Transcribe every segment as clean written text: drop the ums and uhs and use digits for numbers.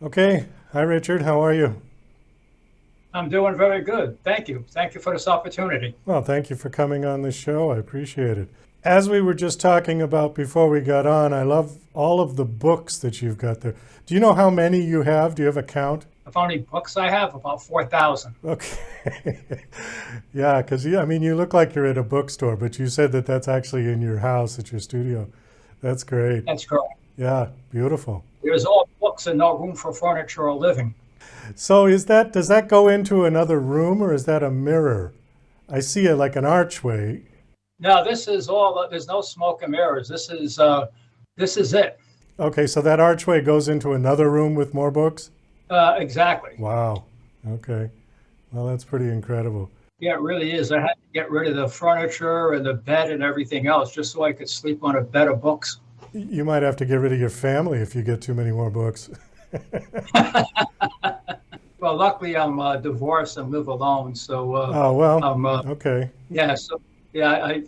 Okay. Hi, Richard. How are you? I'm doing very good. Thank you. Thank you for this opportunity. Well, thank you for coming on the show. I appreciate it. As we were just talking about before we got on, I love all of the books that you've got there. Do you know how many you have? Do you have a count? How many books I have? About 4,000. Okay. Yeah, because I mean, you look like you're at a bookstore, but you said that that's actually in your house, at your studio. That's great. That's correct. Yeah, beautiful. There's all books and no room for furniture or living. So does that go into another room or is that a mirror? I see it like an archway. Now, this is all, there's no smoke and mirrors. This is it. Okay, so that archway goes into another room with more books? Exactly. Wow. Okay. Well, that's pretty incredible. Yeah, it really is. I had to get rid of the furniture and the bed and everything else just so I could sleep on a bed of books. You might have to get rid of your family if you get too many more books. Well, luckily I'm divorced and live alone. So, Oh, well, I'm, okay. yeah, so, yeah,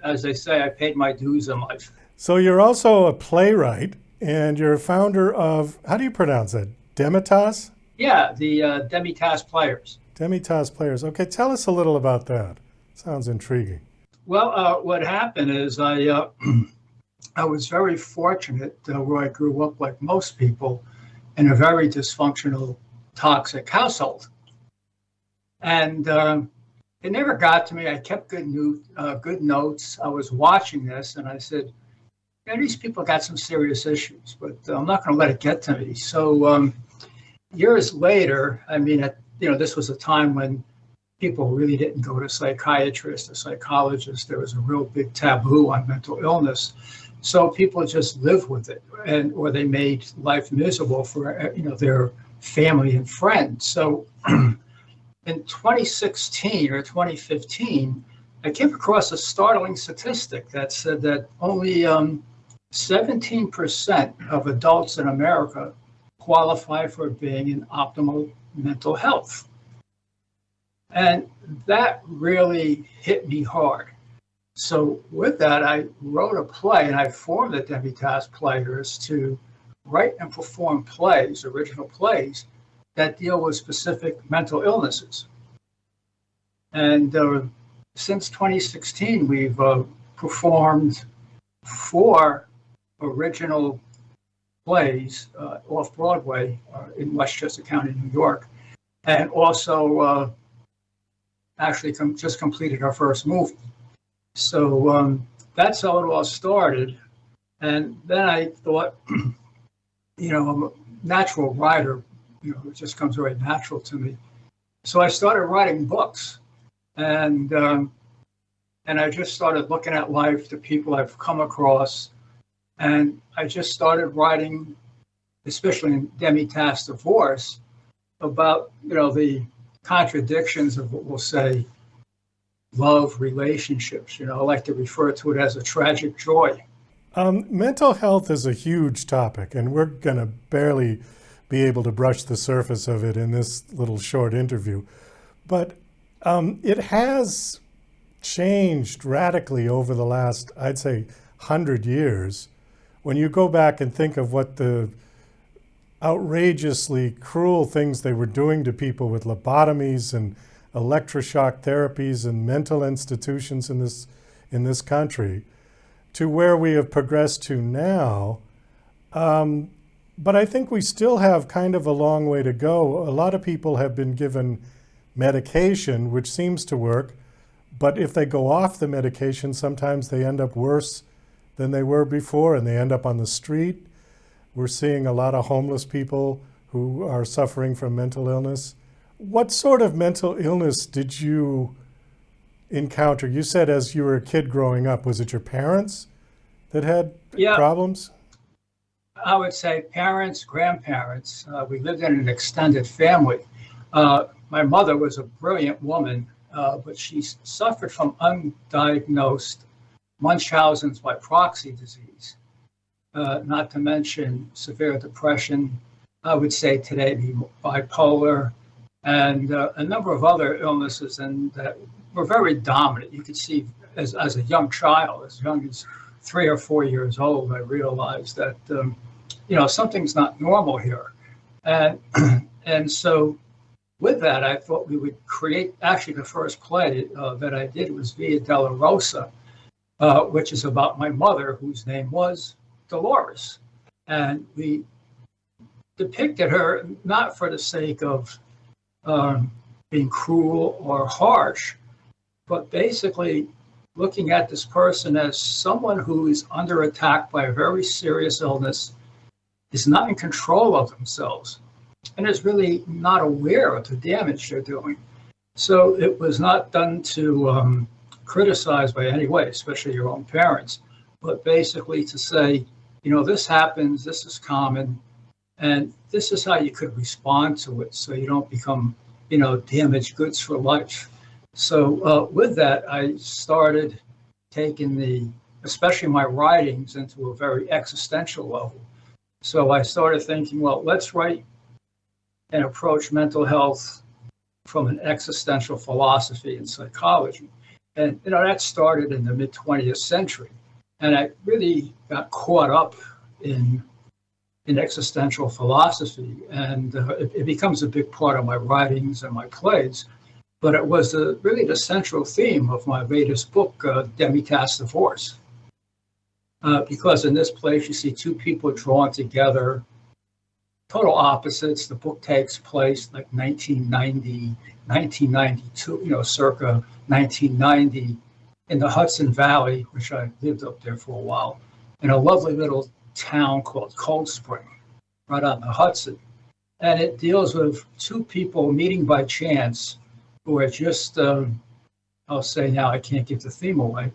as they say, I paid my dues in life. So you're also a playwright and you're a founder of, how do you pronounce that? Demitasse? Yeah, the Demitasse Players. Demitasse Players. Okay, tell us a little about that. Sounds intriguing. Well, what happened is I was very fortunate where I grew up, like most people, in a very dysfunctional, toxic household, and it never got to me. I kept good notes. I was watching this, and I said, "Yeah, these people got some serious issues, but I'm not going to let it get to me." So years later, I mean, this was a time when people really didn't go to psychiatrists or psychologists. There was a real big taboo on mental illness. So people just lived with it, and or they made life miserable for their family and friends. So in 2016 or 2015, I came across a startling statistic that said that only 17% of adults in America qualify for being in optimal mental health. And that really hit me hard. So with that, I wrote a play and I formed the Demitasse Players to write and perform plays, original plays, that deal with specific mental illnesses. And since 2016, we've performed four original plays off Broadway in Westchester County, New York, and also actually just completed our first movie. So that's how it all started. And then I thought, I'm a natural writer, it just comes very natural to me. So I started writing books, and I just started looking at life, the people I've come across, and I just started writing, especially in Demitasse Divorce, about the contradictions of what we'll say love relationships. I like to refer to it as a tragic joy. Mental health is a huge topic, and we're going to barely be able to brush the surface of it in this little short interview. But it has changed radically over the last, I'd say, 100 years. When you go back and think of what the outrageously cruel things they were doing to people with lobotomies and electroshock therapies and mental institutions in this country, to where we have progressed to now. But I think we still have kind of a long way to go. A lot of people have been given medication, which seems to work, but if they go off the medication, sometimes they end up worse than they were before, and they end up on the street. We're seeing a lot of homeless people who are suffering from mental illness. What sort of mental illness did you encounter? You said as you were a kid growing up, was it your parents that had Yeah, problems? I would say parents, grandparents. We lived in an extended family. My mother was a brilliant woman, but she suffered from undiagnosed Munchausen's by proxy disease, not to mention severe depression. I would say today bipolar, and a number of other illnesses, and that were very dominant. You could see as a young child, as young as 3 or 4 years old, I realized that something's not normal here. And and so with that, I thought we would create. Actually, the first play that I did was Via Dolorosa, which is about my mother, whose name was Dolores, and we depicted her not for the sake of being cruel or harsh, but basically looking at this person as someone who is under attack by a very serious illness, is not in control of themselves, and is really not aware of the damage they're doing. So it was not done to criticize by any way, especially your own parents, but basically to say, this happens, this is common, and this is how you could respond to it so you don't become, damaged goods for life. So with that, I started taking especially my writings into a very existential level. So I started thinking, well, let's write and approach mental health from an existential philosophy and psychology. And, that started in the mid 20th century. And I really got caught up in existential philosophy. And it becomes a big part of my writings and my plays. But it was really the central theme of my latest book, Demitasse Players. Because in this place, you see two people drawn together, total opposites. The book takes place like 1990, 1992, circa 1990 in the Hudson Valley, which I lived up there for a while, in a lovely little town called Cold Spring, right on the Hudson. And it deals with two people meeting by chance who are just, I'll say now, I can't give the theme away,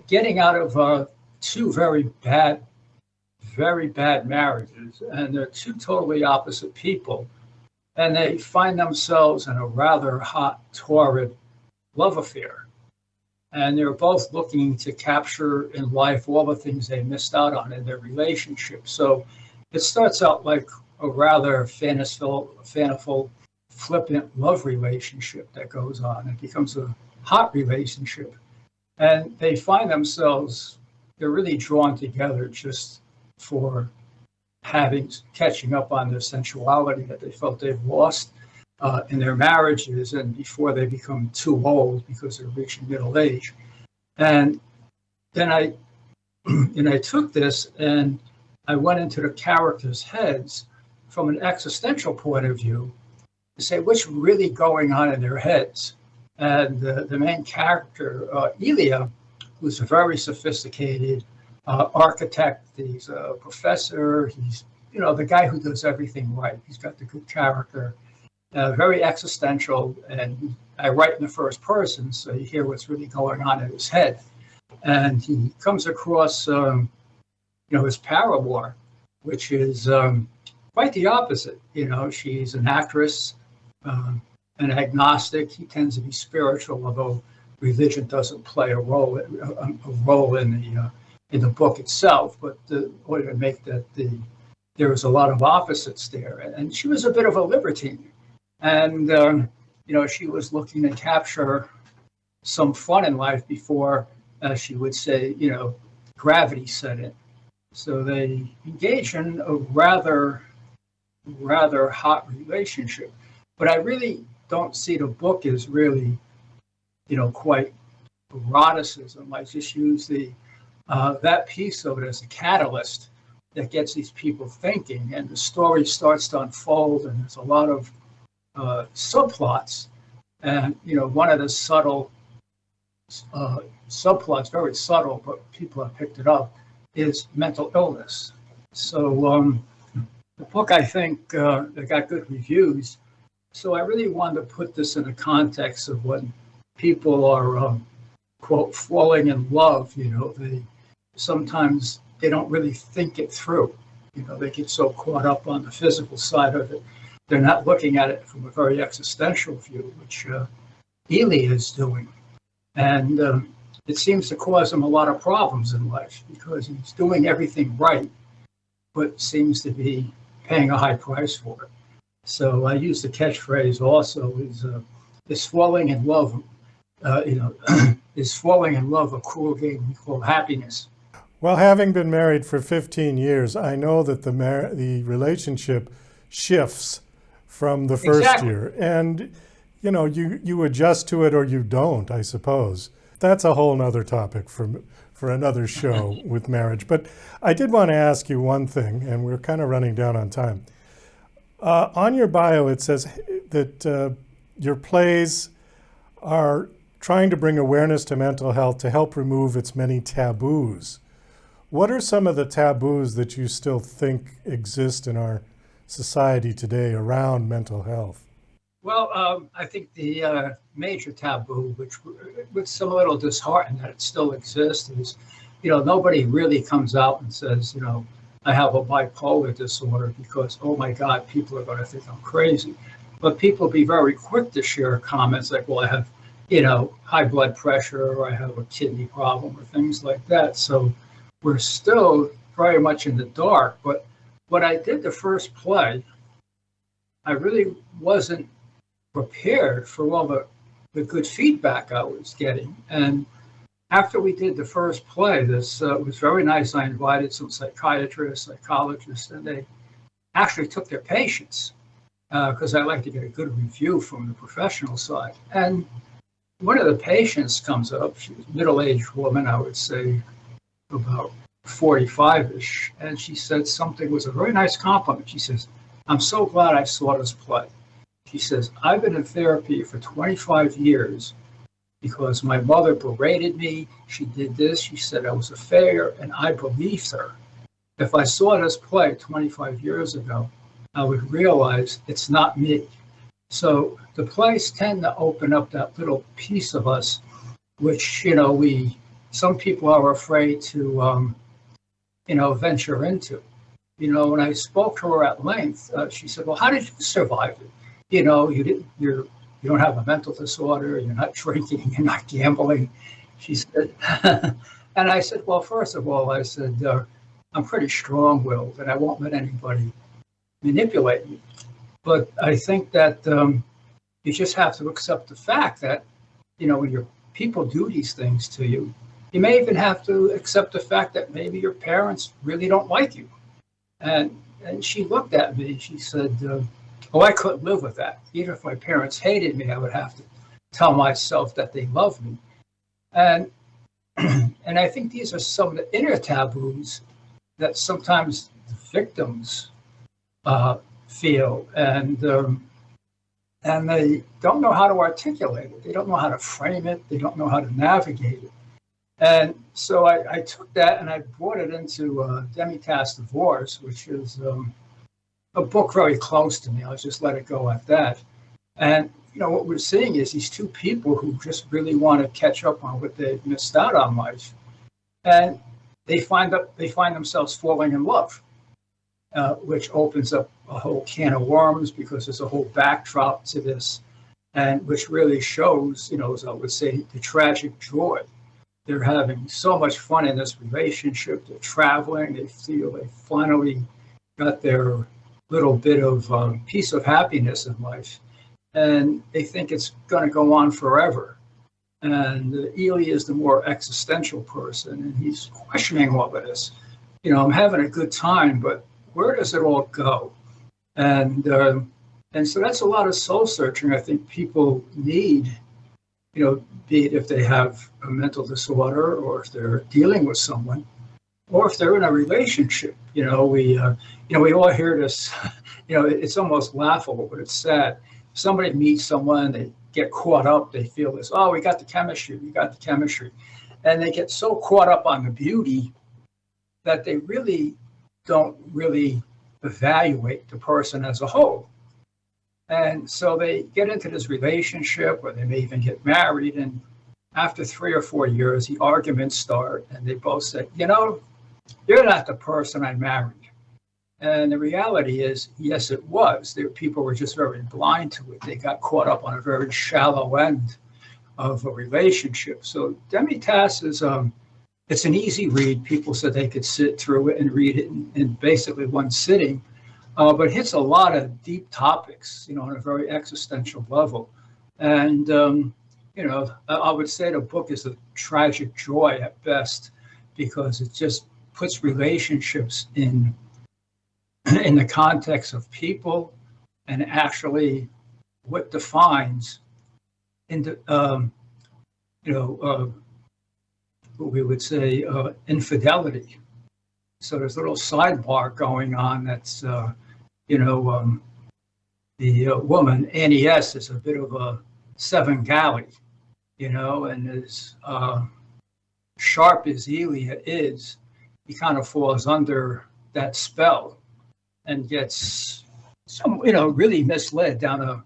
getting out of two very bad marriages. And they're two totally opposite people. And they find themselves in a rather hot, torrid love affair. And they're both looking to capture in life all the things they missed out on in their relationship. So it starts out like a rather fanciful, flippant love relationship that goes on. It becomes a hot relationship. And they find themselves, they're really drawn together just for catching up on their sensuality that they felt they've lost in their marriages and before they become too old because they're reaching middle age. And then I took this and I went into the characters' heads from an existential point of view to say what's really going on in their heads. And the main character, Elia, who's a very sophisticated architect, he's a professor, he's the guy who does everything right. He's got the good character, very existential, and I write in the first person, so you hear what's really going on in his head. And he comes across, his paramour, which is quite the opposite. She's an actress, an agnostic. He tends to be spiritual, although religion doesn't play a role in the book itself. But the way to make that there was a lot of opposites there, and she was a bit of a libertine, and she was looking to capture some fun in life before, she would say, gravity set in. So they engage in a rather hot relationship. But I really don't see the book as really, quite eroticism. I just use that piece of it as a catalyst that gets these people thinking, and the story starts to unfold, and there's a lot of subplots. And one of the subtle subplots, very subtle, but people have picked it up, is mental illness. So the book, I think, it got good reviews. So I really wanted to put this in the context of when people are, quote, falling in love. Sometimes they don't really think it through. They get so caught up on the physical side of it. They're not looking at it from a very existential view, which Ely is doing. And it seems to cause him a lot of problems in life because he's doing everything right, but seems to be paying a high price for it. So I use the catchphrase also is falling in love, is falling in love a cruel game we call happiness. Well, having been married for 15 years, I know that the relationship shifts from the first Exactly. year. And, you adjust to it or you don't, I suppose. That's a whole nother topic for another show with marriage. But I did want to ask you one thing, and we're kind of running down on time. On your bio, it says that your plays are trying to bring awareness to mental health to help remove its many taboos. What are some of the taboos that you still think exist in our society today around mental health? Well, I think the major taboo, which I'm a little disheartened that it still exists, is, nobody really comes out and says, I have a bipolar disorder because, oh my God, people are going to think I'm crazy. But people be very quick to share comments like, well, I have, high blood pressure, or I have a kidney problem, or things like that. So we're still very much in the dark. But when I did the first play, I really wasn't prepared for all the good feedback I was getting. And after we did the first play, this was very nice. I invited some psychiatrists, psychologists, and they actually took their patients because I like to get a good review from the professional side. And one of the patients comes up, she was a middle-aged woman, I would say about 45-ish, and she said something, was a very nice compliment. She says, I'm so glad I saw this play. She says, I've been in therapy for 25 years because my mother berated me. She did this. She said I was a failure, and I believed her. If I saw this play 25 years ago, I would realize it's not me. So the plays tend to open up that little piece of us, which, some people are afraid to, venture into. When I spoke to her at length, she said, well, how did you survive it? You don't have a mental disorder, you're not drinking, you're not gambling. She said, and I said, well, first of all, I said, I'm pretty strong-willed and I won't let anybody manipulate me. But I think that you just have to accept the fact that, when your people do these things to you, you may even have to accept the fact that maybe your parents really don't like you. And she looked at me, she said, I couldn't live with that. Even if my parents hated me, I would have to tell myself that they love me. And I think these are some of the inner taboos that sometimes the victims feel, and they don't know how to articulate it. They don't know how to frame it. They don't know how to navigate it. And so I took that and I brought it into Demitasse Players, which is a book very close to me. I'll just let it go at that. And what we're seeing is these two people who just really want to catch up on what they've missed out on life, and they find themselves falling in love, which opens up a whole can of worms because there's a whole backdrop to this, and which really shows, as I would say, the tragic joy. They're having so much fun in this relationship. They're traveling. They feel they finally got their little bit of piece of happiness in life, and they think it's going to go on forever. And Ely is the more existential person, and he's questioning all of this. I'm having a good time, but where does it all go? And so that's a lot of soul searching I think people need, be it if they have a mental disorder or if they're dealing with someone, or if they're in a relationship. We all hear this, it's almost laughable, but it's sad. Somebody meets someone, they get caught up, they feel this, we got the chemistry. And they get so caught up on the beauty that they really don't really evaluate the person as a whole. And so they get into this relationship, or they may even get married, and after 3 or 4 years, the arguments start, and they both say, you're not the person I married. And the reality is, yes, it was. People were just very blind to it. They got caught up on a very shallow end of a relationship. So Demitasse is, it's an easy read. People said they could sit through it and read it in basically one sitting, but it hits a lot of deep topics, on a very existential level. And, I would say the book is a tragic joy at best, because it just puts relationships in in the context of people and actually what defines what we would say infidelity. So there's a little sidebar going on that's, the woman, Annie S., is a bit of a seven galley, and as sharp as Elia is, he kind of falls under that spell and gets really misled down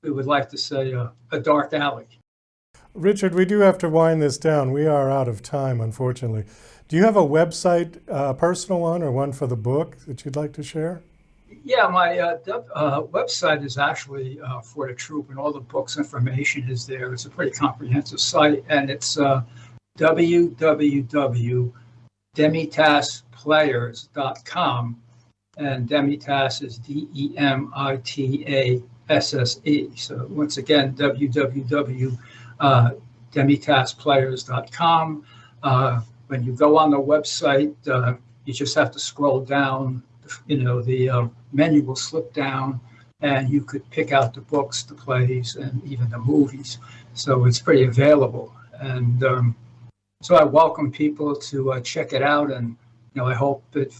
we would like to say, a dark alley. Richard, we do have to wind this down. We are out of time, unfortunately. Do you have a website, a personal one or one for the book that you'd like to share? Yeah, my website is actually for the troupe, and all the books information is there. It's a pretty comprehensive site, and it's www.demitasseplayers.com, and Demitasse is DEMITASSE. So once again, www.demitasseplayers.com. When you go on the website, you just have to scroll down. The menu will slip down, and you could pick out the books, the plays, and even the movies. So it's pretty available. And so I welcome people to check it out, and I hope it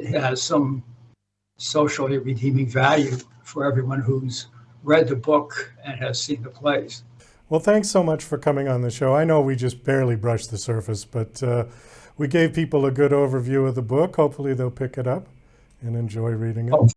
has some socially redeeming value for everyone who's read the book and has seen the plays. Well, thanks so much for coming on the show. I know we just barely brushed the surface, but we gave people a good overview of the book. Hopefully they'll pick it up and enjoy reading it.